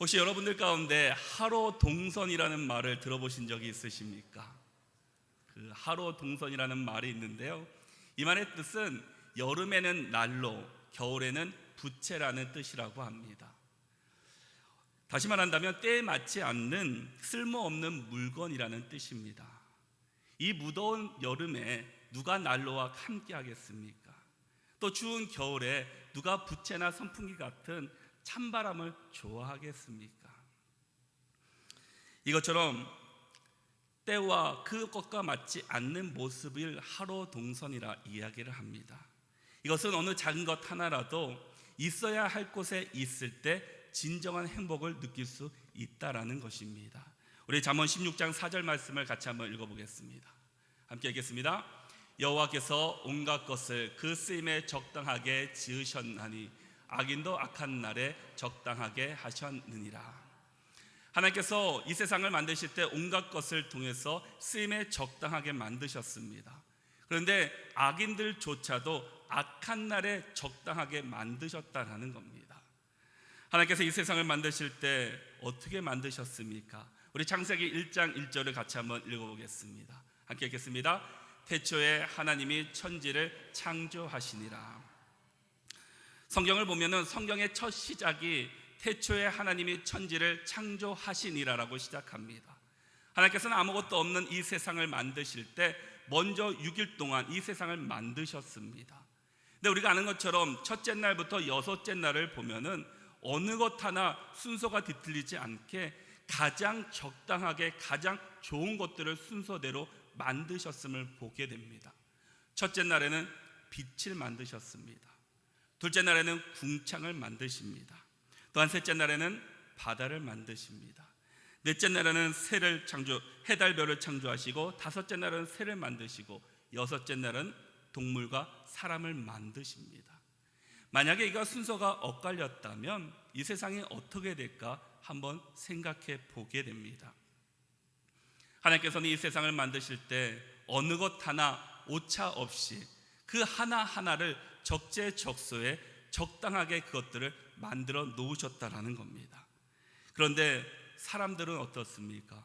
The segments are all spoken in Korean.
혹시 여러분들 가운데 하로 동선이라는 말을 들어보신 적이 있으십니까? 그 하로 동선이라는 말이 있는데요, 이 말의 뜻은 여름에는 난로, 겨울에는 부채라는 뜻이라고 합니다. 다시 말한다면 때에 맞지 않는 쓸모없는 물건이라는 뜻입니다. 이 무더운 여름에 누가 난로와 함께 하겠습니까? 또 추운 겨울에 누가 부채나 선풍기 같은 찬바람을 좋아하겠습니까? 이것처럼 때와 그것과 맞지 않는 모습을 하로 동선이라 이야기를 합니다. 이것은 어느 작은 것 하나라도 있어야 할 곳에 있을 때 진정한 행복을 느낄 수 있다라는 것입니다. 우리 잠언 16장 4절 말씀을 같이 한번 읽어보겠습니다. 함께 읽겠습니다. 여호와께서 온갖 것을 그 쓰임에 적당하게 지으셨나니 악인도 악한 날에 적당하게 하셨느니라. 하나님께서 이 세상을 만드실 때 온갖 것을 통해서 쓰임에 적당하게 만드셨습니다. 그런데 악인들조차도 악한 날에 적당하게 만드셨다라는 겁니다. 하나님께서 이 세상을 만드실 때 어떻게 만드셨습니까? 우리 창세기 1장 1절을 같이 한번 읽어보겠습니다. 함께 읽겠습니다. 태초에 하나님이 천지를 창조하시니라. 성경을 보면은 성경의 첫 시작이 태초에 하나님이 천지를 창조하시니라라고 시작합니다. 하나님께서는 아무것도 없는 이 세상을 만드실 때 먼저 6일 동안 이 세상을 만드셨습니다. 근데 우리가 아는 것처럼 첫째 날부터 여섯째 날을 보면은 어느 것 하나 순서가 뒤틀리지 않게 가장 적당하게 가장 좋은 것들을 순서대로 만드셨음을 보게 됩니다. 첫째 날에는 빛을 만드셨습니다. 둘째 날에는 궁창을 만드십니다. 또한 셋째 날에는 바다를 만드십니다. 넷째 날에는 새를 해달별을 창조하시고, 다섯째 날은 새를 만드시고, 여섯째 날은 동물과 사람을 만드십니다. 만약에 이가 순서가 엇갈렸다면 이 세상이 어떻게 될까 한번 생각해 보게 됩니다. 하나님께서는 이 세상을 만드실 때 어느 것 하나 오차 없이 그 하나하나를 적재적소에 적당하게 그것들을 만들어 놓으셨다라는 겁니다. 그런데 사람들은 어떻습니까?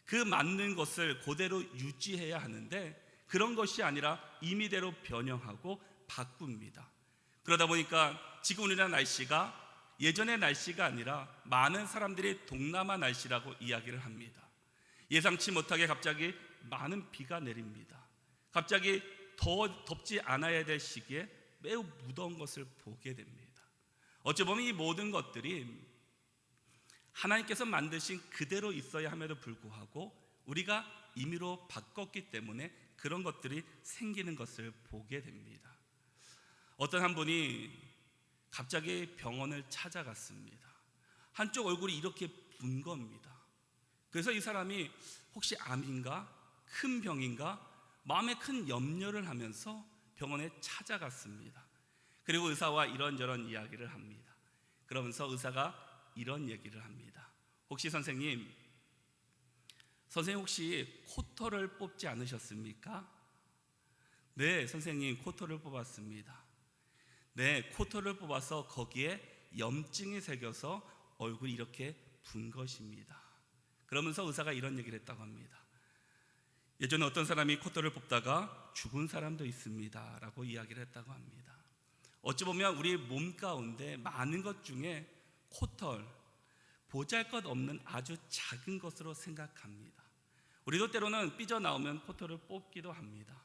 그 맞는 것을 그대로 유지해야 하는데 그런 것이 아니라 임의대로 변형하고 바꿉니다. 그러다 보니까 지금 우리나라 날씨가 예전의 날씨가 아니라 많은 사람들이 동남아 날씨라고 이야기를 합니다. 예상치 못하게 갑자기 많은 비가 내립니다. 갑자기 더 덥지 않아야 될 시기에 매우 무더운 것을 보게 됩니다. 어찌 보면 이 모든 것들이 하나님께서 만드신 그대로 있어야 함에도 불구하고 우리가 임의로 바꿨기 때문에 그런 것들이 생기는 것을 보게 됩니다. 어떤 한 분이 갑자기 병원을 찾아갔습니다. 한쪽 얼굴이 이렇게 분 겁니다. 그래서 이 사람이 혹시 암인가? 큰 병인가? 마음에 큰 염려를 하면서 병원에 찾아갔습니다. 그리고 의사와 이런저런 이야기를 합니다. 그러면서 의사가 이런 얘기를 합니다. 혹시 선생님 혹시 코털을 뽑지 않으셨습니까? 네, 선생님 코털을 뽑았습니다. 네, 코털을 뽑아서 거기에 염증이 새겨서 얼굴이 이렇게 분 것입니다. 그러면서 의사가 이런 얘기를 했다고 합니다. 예전에 어떤 사람이 코털을 뽑다가 죽은 사람도 있습니다 라고 이야기를 했다고 합니다. 어찌 보면 우리 몸 가운데 많은 것 중에 코털, 보잘것없는 아주 작은 것으로 생각합니다. 우리도 때로는 삐져나오면 코털을 뽑기도 합니다.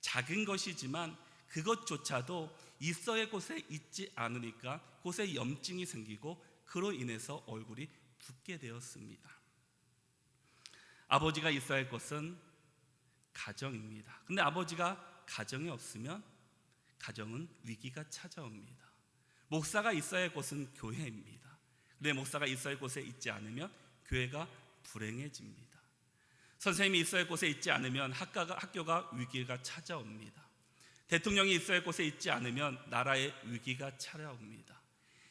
작은 것이지만 그것조차도 있어야 할 곳에 있지 않으니까 곳에 염증이 생기고 그로 인해서 얼굴이 붓게 되었습니다. 아버지가 있어야 할 곳은 가정입니다. 근데 아버지가 가정이 없으면 가정은 위기가 찾아옵니다. 목사가 있어야 할 곳은 교회입니다. 근데 목사가 있어야 할 곳에 있지 않으면 교회가 불행해집니다. 선생님이 있어야 할 곳에 있지 않으면 학교가 위기가 찾아옵니다. 대통령이 있어야 할 곳에 있지 않으면 나라의 위기가 찾아옵니다.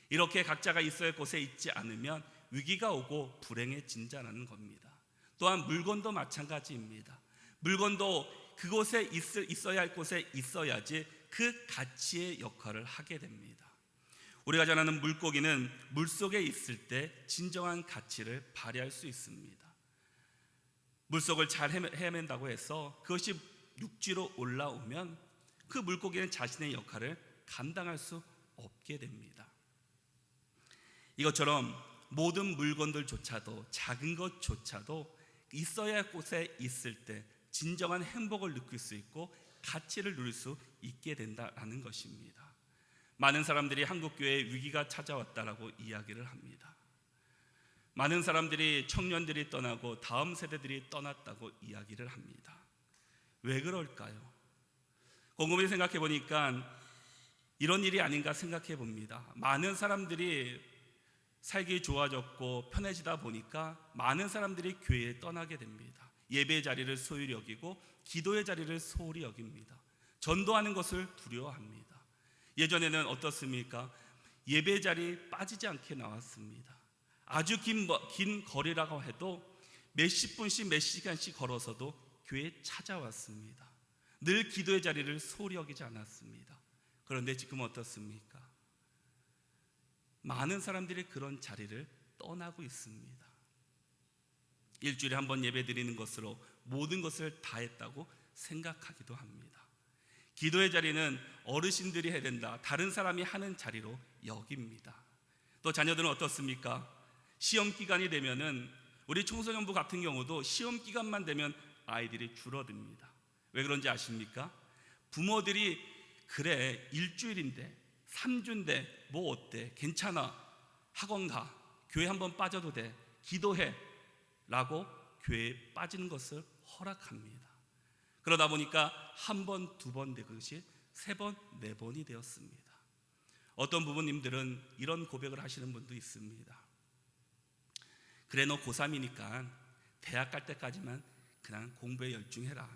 이렇게 각자가 있어야 할 곳에 있지 않으면 위기가 오고 불행해진다는 겁니다. 또한 물건도 마찬가지입니다. 물건도 그곳에 있어야 할 곳에 있어야지 그 가치의 역할을 하게 됩니다. 우리가 잘 아는 물고기는 물속에 있을 때 진정한 가치를 발휘할 수 있습니다. 물속을 잘 헤맨다고 해서 그것이 육지로 올라오면 그 물고기는 자신의 역할을 감당할 수 없게 됩니다. 이것처럼 모든 물건들조차도, 작은 것조차도 있어야 할 곳에 있을 때 진정한 행복을 느낄 수 있고 가치를 누릴 수 있게 된다는 것입니다. 많은 사람들이 한국교회에 위기가 찾아왔다라고 이야기를 합니다. 많은 사람들이, 청년들이 떠나고 다음 세대들이 떠났다고 이야기를 합니다. 왜 그럴까요? 곰곰이 생각해 보니까 이런 일이 아닌가 생각해 봅니다. 많은 사람들이 살기 좋아졌고 편해지다 보니까 많은 사람들이 교회에 떠나게 됩니다. 예배의 자리를 소홀히 여기고 기도의 자리를 소홀히 여깁니다. 전도하는 것을 두려워합니다. 예전에는 어떻습니까? 예배 자리 빠지지 않게 나왔습니다. 아주 긴 거리라고 해도 몇십 분씩 몇 시간씩 걸어서도 교회에 찾아왔습니다. 늘 기도의 자리를 소홀히 여기지 않았습니다. 그런데 지금 어떻습니까? 많은 사람들이 그런 자리를 떠나고 있습니다. 일주일에 한 번 예배 드리는 것으로 모든 것을 다 했다고 생각하기도 합니다. 기도의 자리는 어르신들이 해야 된다, 다른 사람이 하는 자리로 여깁니다. 또 자녀들은 어떻습니까? 시험 기간이 되면은 우리 청소년부 같은 경우도 시험 기간만 되면 아이들이 줄어듭니다. 왜 그런지 아십니까? 부모들이 그래 일주일인데 3주인데 뭐 어때? 괜찮아. 학원 가. 교회 한번 빠져도 돼. 기도해. 라고 교회에 빠지는 것을 허락합니다. 그러다 보니까 한 번, 두 번 된 것이 세 번, 네 번이 되었습니다. 어떤 부모님들은 이런 고백을 하시는 분도 있습니다. 그래 너 고3이니까 대학 갈 때까지만 그냥 공부에 열중해라.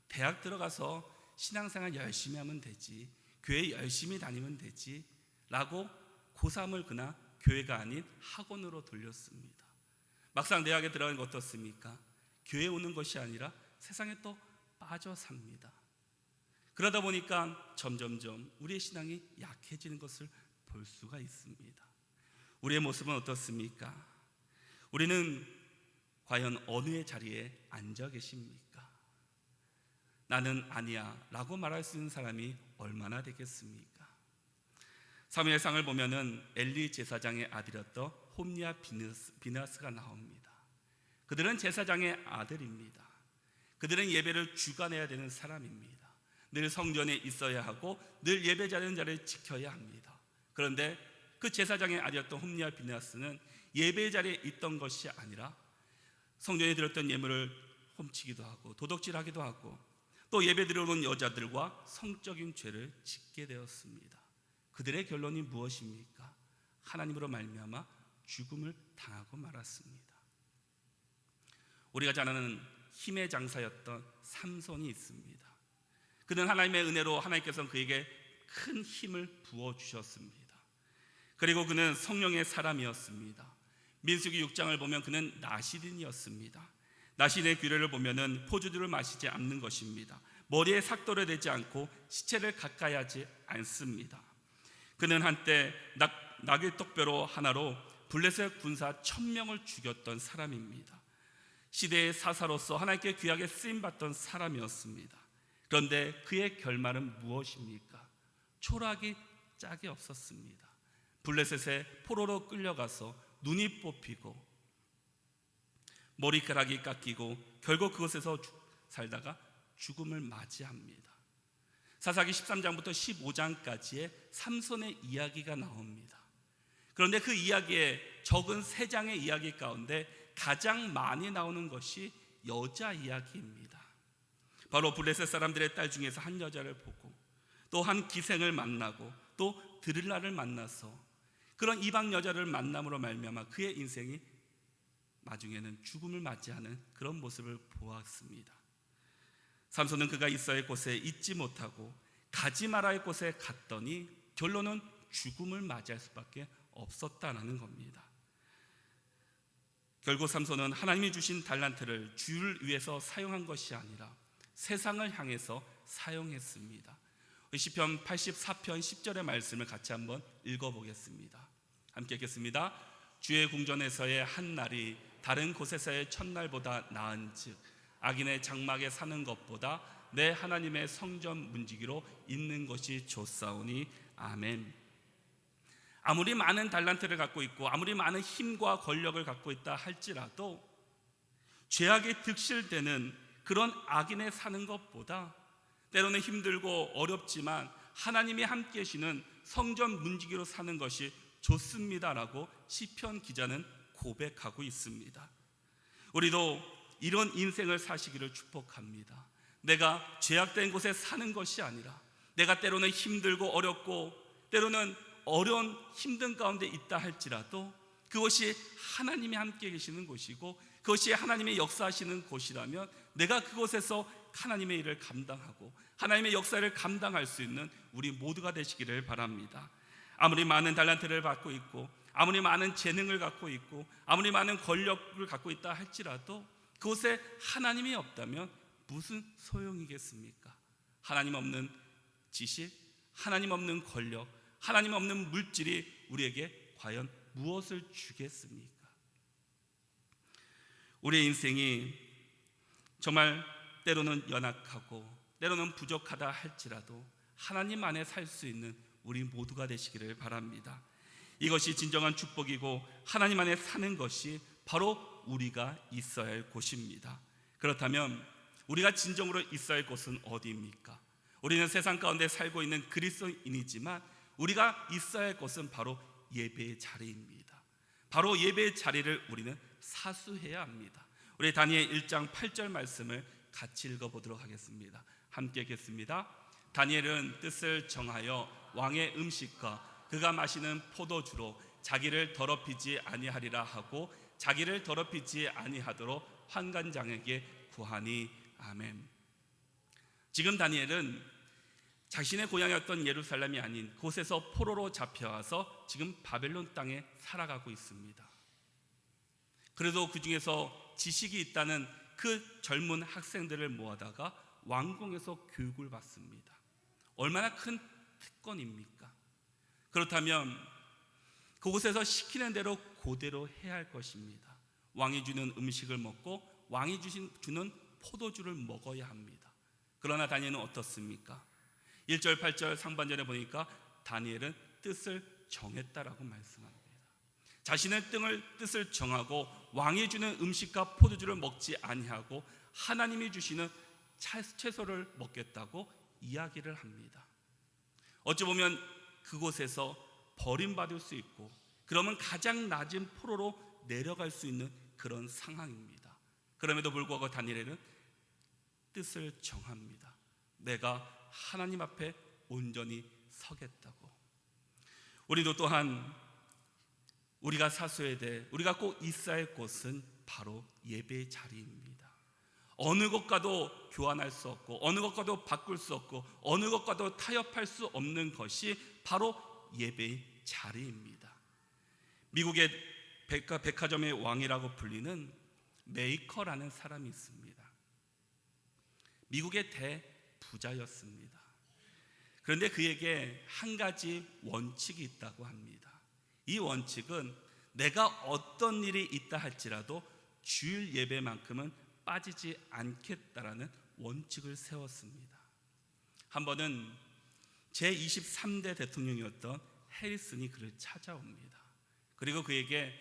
대학 들어가서 신앙생활 열심히 하면 되지. 교회 열심히 다니면 되지. 라고 고3을 그냥 교회가 아닌 학원으로 돌렸습니다. 막상 대학에 들어가는 거 어떻습니까? 교회 오는 것이 아니라 세상에 또 빠져 삽니다. 그러다 보니까 점점점 우리의 신앙이 약해지는 것을 볼 수가 있습니다. 우리의 모습은 어떻습니까? 우리는 과연 어느의 자리에 앉아 계십니까? 나는 아니야 라고 말할 수 있는 사람이 얼마나 되겠습니까? 사무엘상을 보면은 엘리 제사장의 아들이었던 홈리아 비나스가 나옵니다. 그들은 제사장의 아들입니다. 그들은 예배를 주관해야 되는 사람입니다. 늘 성전에 있어야 하고 늘 예배 자리를 지켜야 합니다. 그런데 그 제사장의 아들이었던 홈리아 비나스는 예배 자리에 있던 것이 아니라 성전에 들었던 예물을 훔치기도 하고 도둑질하기도 하고 또 예배 드려오는 여자들과 성적인 죄를 짓게 되었습니다. 그들의 결론이 무엇입니까? 하나님으로 말미암아 죽음을 당하고 말았습니다. 우리가 잘 아는 힘의 장사였던 삼손이 있습니다. 그는 하나님의 은혜로 하나님께서는 그에게 큰 힘을 부어주셨습니다. 그리고 그는 성령의 사람이었습니다. 민수기 6장을 보면 그는 나시린이었습니다. 나시린의 규례를 보면 포도주를 마시지 않는 것입니다. 머리에 삭도를 대지 않고 시체를 가까이 하지 않습니다. 그는 한때 나귀떡뼈로 하나로 블레셋 군사 1000명을 죽였던 사람입니다. 시대의 사사로서 하나님께 귀하게 쓰임받던 사람이었습니다. 그런데 그의 결말은 무엇입니까? 초락이 짝이 없었습니다. 블레셋에 포로로 끌려가서 눈이 뽑히고 머리카락이 깎이고 결국 그곳에서 살다가 죽음을 맞이합니다. 사사기 13장부터 15장까지의 삼손의 이야기가 나옵니다. 그런데 그 이야기에 적은 3장의 이야기 가운데 가장 많이 나오는 것이 여자 이야기입니다. 바로 블레셋 사람들의 딸 중에서 한 여자를 보고 또 한 기생을 만나고 또 드릴라를 만나서 그런 이방 여자를 만남으로 말미암아 그의 인생이 나중에는 죽음을 맞이하는 그런 모습을 보았습니다. 삼손은 그가 있어야 할 곳에 있지 못하고 가지 말아야 할 곳에 갔더니 결론은 죽음을 맞이할 수밖에 없었다는 겁니다. 결국 삼손은 하나님이 주신 달란트를 주를 위해서 사용한 것이 아니라 세상을 향해서 사용했습니다. 시편 84편 10절의 말씀을 같이 한번 읽어보겠습니다. 함께 읽겠습니다. 주의 궁전에서의 한 날이 다른 곳에서의 첫날보다 나은즉 악인의 장막에 사는 것보다 내 하나님의 성전 문지기로 있는 것이 좋사오니 아멘. 아무리 많은 달란트를 갖고 있고 아무리 많은 힘과 권력을 갖고 있다 할지라도 죄악에 득실되는 그런 악인의 사는 것보다 때로는 힘들고 어렵지만 하나님이 함께 계시는 성전 문지기로 사는 것이 좋습니다라고 시편 기자는 고백하고 있습니다. 우리도 이런 인생을 사시기를 축복합니다. 내가 죄악된 곳에 사는 것이 아니라 내가 때로는 힘들고 어렵고 때로는 어려운 힘든 가운데 있다 할지라도 그것이 하나님이 함께 계시는 곳이고 그것이 하나님의 역사하시는 곳이라면 내가 그곳에서 하나님의 일을 감당하고 하나님의 역사를 감당할 수 있는 우리 모두가 되시기를 바랍니다. 아무리 많은 달란트를 갖고 있고 아무리 많은 재능을 갖고 있고 아무리 많은 권력을 갖고 있다 할지라도 그곳에 하나님이 없다면 무슨 소용이겠습니까? 하나님 없는 지식, 하나님 없는 권력, 하나님 없는 물질이 우리에게 과연 무엇을 주겠습니까? 우리의 인생이 정말 때로는 연약하고 때로는 부족하다 할지라도 하나님 안에 살 수 있는 우리 모두가 되시기를 바랍니다. 이것이 진정한 축복이고 하나님 안에 사는 것이 바로 우리가 있어야 할 곳입니다. 그렇다면 우리가 진정으로 있어야 할 곳은 어디입니까? 우리는 세상 가운데 살고 있는 그리스도인이지만 우리가 있어야 할 곳은 바로 예배의 자리입니다. 바로 예배의 자리를 우리는 사수해야 합니다. 우리 다니엘 1장 8절 말씀을 같이 읽어보도록 하겠습니다. 함께 읽겠습니다. 다니엘은 뜻을 정하여 왕의 음식과 그가 마시는 포도주로 자기를 더럽히지 아니하리라 하고 자기를 더럽히지 아니하도록 환관장에게 구하니 아멘. 지금 다니엘은 자신의 고향이었던 예루살렘이 아닌 곳에서 포로로 잡혀와서 지금 바벨론 땅에 살아가고 있습니다. 그래도 그 중에서 지식이 있다는 그 젊은 학생들을 모아다가 왕궁에서 교육을 받습니다. 얼마나 큰 특권입니까? 그렇다면 그곳에서 시키는 대로 그대로 해야 할 것입니다. 왕이 주는 음식을 먹고 왕이 주는 포도주를 먹어야 합니다. 그러나 다니엘은 어떻습니까? 1절 8절 상반절에 보니까 다니엘은 뜻을 정했다라고 말씀합니다. 자신의 뜻을 정하고 왕이 주는 음식과 포도주를 먹지 아니하고 하나님이 주시는 채소를 먹겠다고 이야기를 합니다. 어찌 보면 그곳에서 버림받을 수 있고 그러면 가장 낮은 포로로 내려갈 수 있는 그런 상황입니다. 그럼에도 불구하고 다니엘은 뜻을 정합니다. 내가 하나님 앞에 온전히 서겠다고. 우리도 또한 우리가 사수해야 돼, 우리가 꼭 있어야 할 곳은 바로 예배의 자리입니다. 어느 것과도 교환할 수 없고 어느 것과도 바꿀 수 없고 어느 것과도 타협할 수 없는 것이 바로 예배의 자리입니다. 미국의 백화점의 왕이라고 불리는 메이커라는 사람이 있습니다. 미국의 대부자였습니다. 그런데 그에게 한 가지 원칙이 있다고 합니다. 이 원칙은 내가 어떤 일이 있다 할지라도 주일 예배만큼은 빠지지 않겠다라는 원칙을 세웠습니다. 한 번은 제23대 대통령이었던 해리슨이 그를 찾아옵니다. 그리고 그에게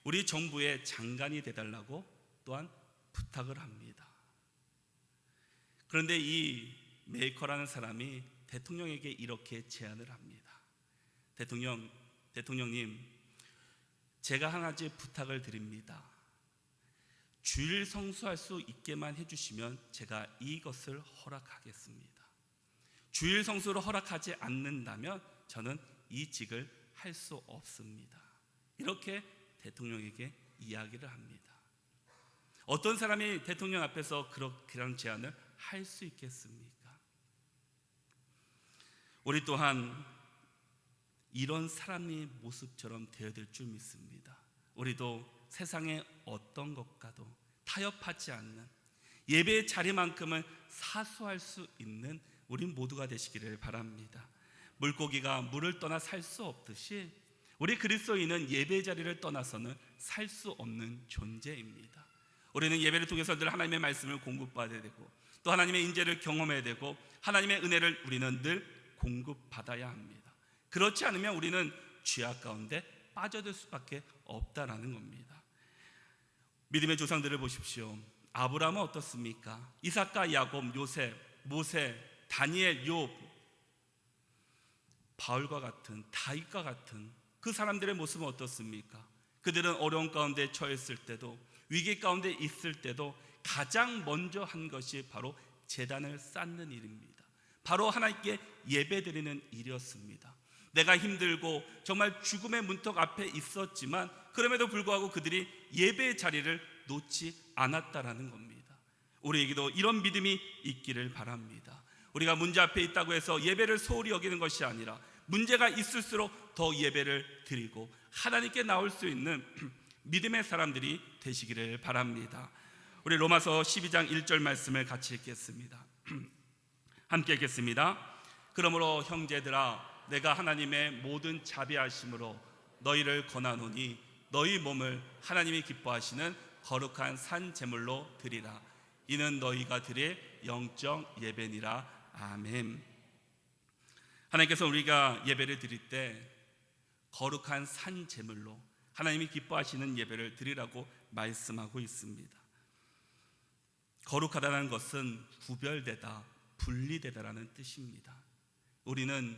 우리 정부의 장관이 되달라고 또한 부탁을 합니다. 그런데 이 메이커라는 사람이 대통령에게 이렇게 제안을 합니다. 대통령님, 제가 한 가지 부탁을 드립니다. 주일 성수할 수 있게만 해주시면 제가 이것을 허락하겠습니다. 주일 성수를 허락하지 않는다면 저는 이 직을 할 수 없습니다. 이렇게 대통령에게 이야기를 합니다. 어떤 사람이 대통령 앞에서 그런 제안을 할 수 있겠습니까? 우리 또한 이런 사람의 모습처럼 되어야 될 줄 믿습니다. 우리도 세상의 어떤 것과도 타협하지 않는 예배의 자리만큼은 사수할 수 있는 우린 모두가 되시기를 바랍니다. 물고기가 물을 떠나 살 수 없듯이 우리 그리스도인은 예배 자리를 떠나서는 살 수 없는 존재입니다. 우리는 예배를 통해서 늘 하나님의 말씀을 공급받아야 되고 또 하나님의 인재를 경험해야 되고 하나님의 은혜를 우리는 늘 공급받아야 합니다. 그렇지 않으면 우리는 죄악 가운데 빠져들 수밖에 없다라는 겁니다. 믿음의 조상들을 보십시오. 아브라함은 어떻습니까? 이삭과 야곱, 요셉, 모세, 다니엘, 욥, 바울과 같은, 다윗과 같은 그 사람들의 모습은 어떻습니까? 그들은 어려운 가운데 처했을 때도, 위기 가운데 있을 때도 가장 먼저 한 것이 바로 제단을 쌓는 일입니다. 바로 하나님께 예배드리는 일이었습니다. 내가 힘들고 정말 죽음의 문턱 앞에 있었지만 그럼에도 불구하고 그들이 예배의 자리를 놓지 않았다라는 겁니다. 우리에게도 이런 믿음이 있기를 바랍니다. 우리가 문제 앞에 있다고 해서 예배를 소홀히 여기는 것이 아니라 문제가 있을수록 더 예배를 드리고 하나님께 나올 수 있는 믿음의 사람들이 되시기를 바랍니다. 우리 로마서 12장 1절 말씀을 같이 읽겠습니다. 함께 읽겠습니다. 그러므로 형제들아 내가 하나님의 모든 자비하심으로 너희를 권하노니 너희 몸을 하나님이 기뻐하시는 거룩한 산 제물로 드리라. 이는 너희가 드릴 영적 예배니라. 아멘. 하나님께서 우리가 예배를 드릴 때 거룩한 산 제물로 하나님이 기뻐하시는 예배를 드리라고 말씀하고 있습니다. 거룩하다는 것은 구별되다, 분리되다라는 뜻입니다. 우리는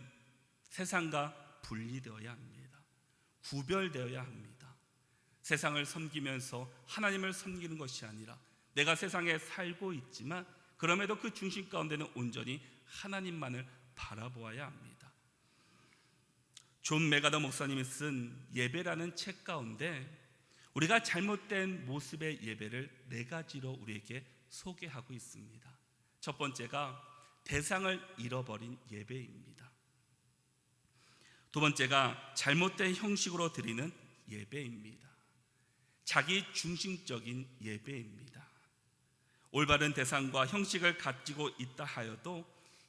세상과 분리되어야 합니다. 구별되어야 합니다. 세상을 섬기면서 하나님을 섬기는 것이 아니라 내가 세상에 살고 있지만 그럼에도 그 중심 가운데는 온전히 하나님만을 바라보아야 합니다. 존 메가더 목사님이 쓴 예배라는 책 가운데 우리가 잘못된 모습의 예배를 4가지로 우리에게 소개하고 있습니다. 첫 번째가 대상을 잃어버린 예배입니다. 두 번째가 잘못된 형식으로 드리는 예배입니다. 자기 중심적인 예배입니다. 올바른 대상과 형식을 가지고 있다 하여도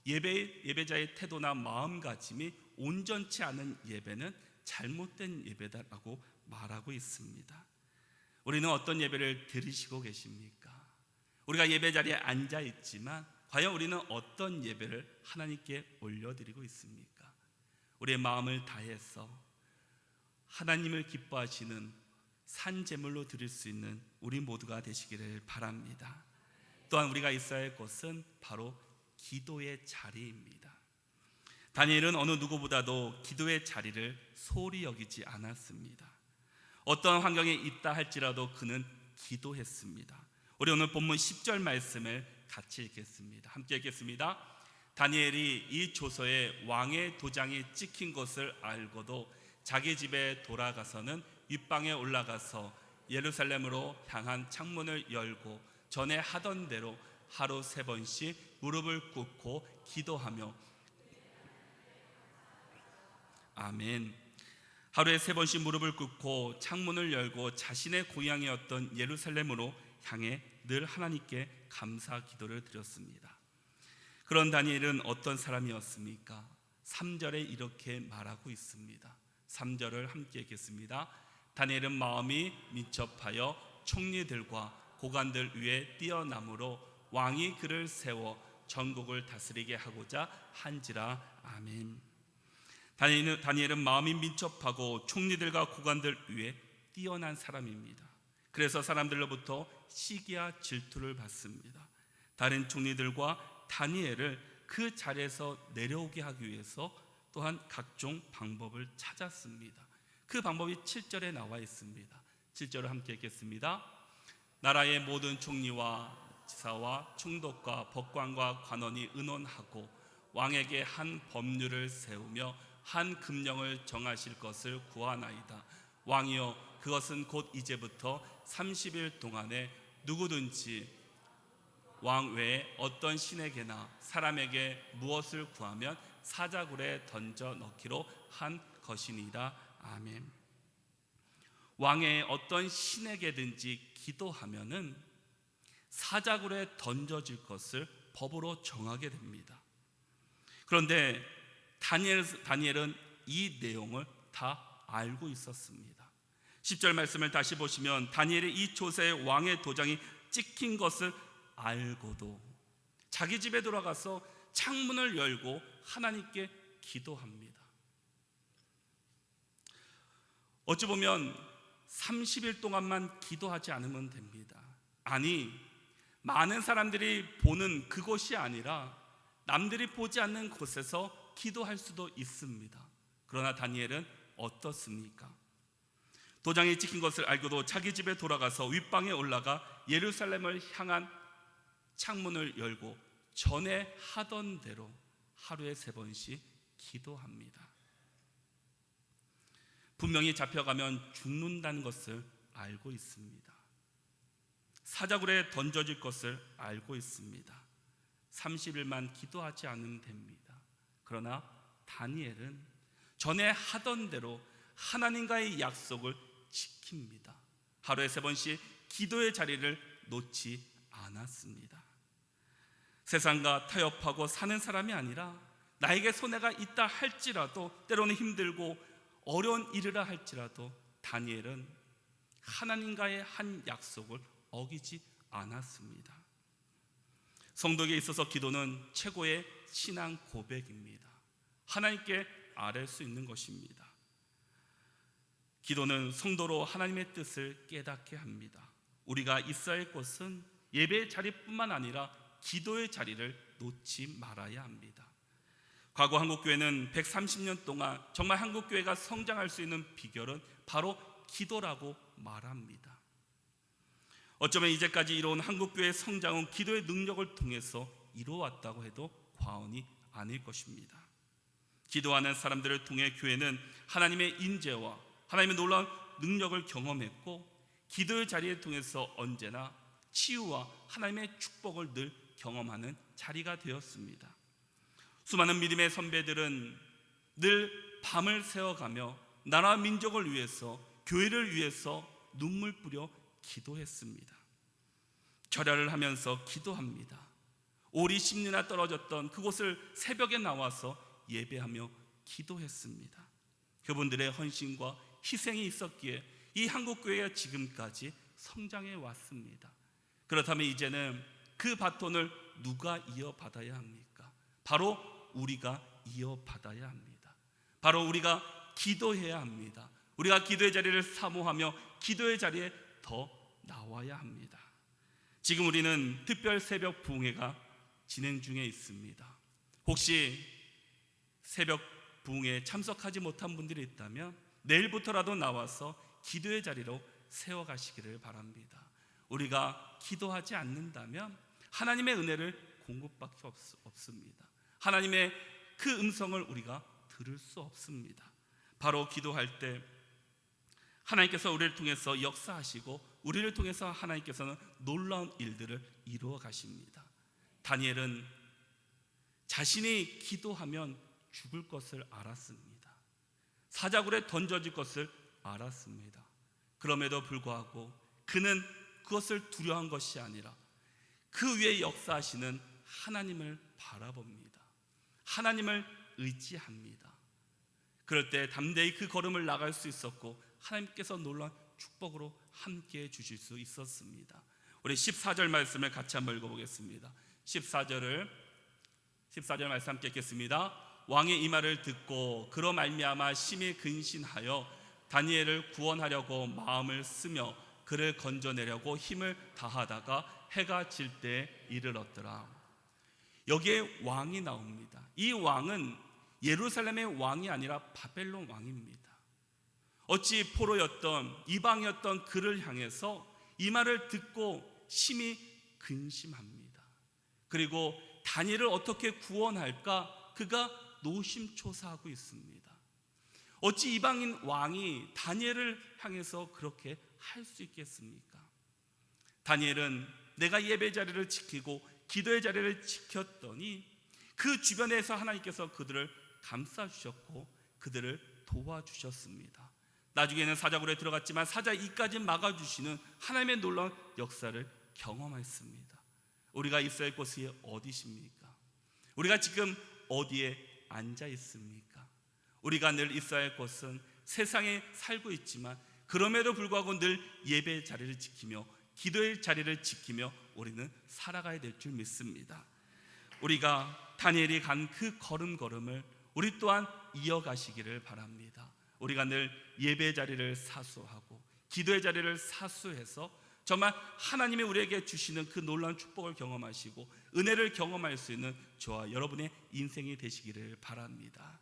예배자의 태도나 마음가짐이 온전치 않은 예배는 잘못된 예배다라고 말하고 있습니다. 우리는 어떤 예배를 드리시고 계십니까? 우리가 예배 자리에 앉아 있지만 과연 우리는 어떤 예배를 하나님께 올려드리고 있습니까? 우리의 마음을 다해서 하나님을 기뻐하시는 산 제물로 드릴 수 있는 우리 모두가 되시기를 바랍니다. 또한 우리가 있어야 할 것은 바로 기도의 자리입니다. 다니엘은 어느 누구보다도 기도의 자리를 소홀히 여기지 않았습니다. 어떤 환경에 있다 할지라도 그는 기도했습니다. 우리 오늘 본문 10절 말씀을 같이 읽겠습니다. 함께 읽겠습니다. 다니엘이 이 조서에 왕의 도장이 찍힌 것을 알고도 자기 집에 돌아가서는 윗방에 올라가서 예루살렘으로 향한 창문을 열고 전에 하던 대로 하루 3번씩 무릎을 꿇고 기도하며 아멘. 하루에 3번씩 무릎을 꿇고 창문을 열고 자신의 고향이었던 예루살렘으로 향해 늘 하나님께 감사 기도를 드렸습니다. 그런 다니엘은 어떤 사람이었습니까? 3절에 이렇게 말하고 있습니다. 3절을 함께 읽겠습니다. 다니엘은 마음이 민첩하여 총리들과 고관들 위에 뛰어남으로 왕이 그를 세워 전국을 다스리게 하고자 한지라. 아멘. 다니엘은 마음이 민첩하고 총리들과 고관들 위에 뛰어난 사람입니다. 그래서 사람들로부터 시기와 질투를 받습니다. 다른 총리들과 다니엘을 그 자리에서 내려오게 하기 위해서 또한 각종 방법을 찾았습니다. 그 방법이 7절에 나와 있습니다. 7절을 함께 읽겠습니다. 나라의 모든 총리와 지사와 총독과 법관과 관원이 의논하고 왕에게 한 법률을 세우며 한 금령을 정하실 것을 구하나이다. 왕이여 그것은 곧 이제부터 30일 동안에 누구든지 왕 외에 어떤 신에게나 사람에게 무엇을 구하면 사자굴에 던져 넣기로 한 것이니이다. 아멘. 왕의 어떤 신에게든지 기도하면은 사자굴에 던져질 것을 법으로 정하게 됩니다. 그런데 다니엘은 이 내용을 다 알고 있었습니다. 10절 말씀을 다시 보시면 다니엘이 이 조세의 왕의 도장이 찍힌 것을 알고도 자기 집에 돌아가서 창문을 열고 하나님께 기도합니다. 어찌 보면 30일 동안만 기도하지 않으면 됩니다. 아니, 많은 사람들이 보는 그곳이 아니라 남들이 보지 않는 곳에서 기도할 수도 있습니다. 그러나 다니엘은 어떻습니까? 도장이 찍힌 것을 알고도 자기 집에 돌아가서 윗방에 올라가 예루살렘을 향한 창문을 열고 전에 하던 대로 하루에 3번씩 기도합니다. 분명히 잡혀가면 죽는다는 것을 알고 있습니다. 사자굴에 던져질 것을 알고 있습니다. 30일만 기도하지 않으면 됩니다. 그러나 다니엘은 전에 하던 대로 하나님과의 약속을 지킵니다. 하루에 3번씩 기도의 자리를 놓지 않았습니다. 세상과 타협하고 사는 사람이 아니라 나에게 손해가 있다 할지라도, 때로는 힘들고 어려운 일이라 할지라도 다니엘은 하나님과의 한 약속을 어기지 않았습니다. 성도에게 있어서 기도는 최고의 신앙 고백입니다. 하나님께 아뢰 수 있는 것입니다. 기도는 성도로 하나님의 뜻을 깨닫게 합니다. 우리가 있어야 할 곳은 예배의 자리뿐만 아니라 기도의 자리를 놓지 말아야 합니다. 과거 한국교회는 130년 동안 정말 한국교회가 성장할 수 있는 비결은 바로 기도라고 말합니다. 어쩌면 이제까지 이루어온 한국교회의 성장은 기도의 능력을 통해서 이루어왔다고 해도 과언이 아닐 것입니다. 기도하는 사람들을 통해 교회는 하나님의 인재와 하나님의 놀라운 능력을 경험했고, 기도의 자리를 통해서 언제나 치유와 하나님의 축복을 늘 경험하는 자리가 되었습니다. 수많은 믿음의 선배들은 늘 밤을 새워가며 나라 민족을 위해서, 교회를 위해서 눈물 뿌려 기도했습니다. 절야를 하면서 기도합니다. 오리 10리나 떨어졌던 그곳을 새벽에 나와서 예배하며 기도했습니다. 그분들의 헌신과 희생이 있었기에 이 한국교회가 지금까지 성장해 왔습니다. 그렇다면 이제는 그 바톤을 누가 이어받아야 합니까? 바로 우리가 이어받아야 합니다. 바로 우리가 기도해야 합니다. 우리가 기도의 자리를 사모하며 기도의 자리에 더 나와야 합니다. 지금 우리는 특별 새벽 부흥회가 진행 중에 있습니다. 혹시 새벽 부흥회에 참석하지 못한 분들이 있다면 내일부터라도 나와서 기도의 자리로 세워가시기를 바랍니다. 우리가 기도하지 않는다면 하나님의 은혜를 공급받기 없습니다. 하나님의 그 음성을 우리가 들을 수 없습니다. 바로 기도할 때 하나님께서 우리를 통해서 역사하시고, 우리를 통해서 하나님께서는 놀라운 일들을 이루어 가십니다. 다니엘은 자신이 기도하면 죽을 것을 알았습니다. 사자굴에 던져질 것을 알았습니다. 그럼에도 불구하고 그는 그것을 두려워한 것이 아니라 그 위에 역사하시는 하나님을 바라봅니다. 하나님을 의지합니다. 그럴 때 담대히 그 걸음을 나갈 수 있었고, 하나님께서 놀라운 축복으로 함께해 주실 수 있었습니다. 우리 14절 말씀을 같이 한번 읽어보겠습니다. 14절 말씀 함께 읽겠습니다. 왕의 이 말을 듣고 그로 말미암아 심히 근신하여 다니엘을 구원하려고 마음을 쓰며 그를 건져내려고 힘을 다하다가 해가 질 때에 이르렀더라. 여기에 왕이 나옵니다. 이 왕은 예루살렘의 왕이 아니라 바벨론 왕입니다. 어찌 포로였던 이방이었던 그를 향해서 이 말을 듣고 심히 근심합니다. 그리고 다니엘을 어떻게 구원할까 그가 노심초사하고 있습니다. 어찌 이방인 왕이 다니엘을 향해서 그렇게 할 수 있겠습니까? 다니엘은 내가 예배 자리를 지키고 기도의 자리를 지켰더니 그 주변에서 하나님께서 그들을 감싸주셨고 그들을 도와주셨습니다. 나중에는 사자굴에 들어갔지만 사자 이까지 막아주시는 하나님의 놀라운 역사를 경험했습니다. 우리가 있어야 할 곳이 어디십니까? 우리가 지금 어디에 앉아 있습니까? 우리가 늘 있어야 할 곳은 세상에 살고 있지만 그럼에도 불구하고 늘 예배 자리를 지키며 기도의 자리를 지키며 우리는 살아가야 될 줄 믿습니다. 우리가 다니엘이 간 그 걸음걸음을 우리 또한 이어가시기를 바랍니다. 우리가 늘 예배 자리를 사수하고 기도의 자리를 사수해서 정말 하나님이 우리에게 주시는 그 놀라운 축복을 경험하시고 은혜를 경험할 수 있는 저와 여러분의 인생이 되시기를 바랍니다.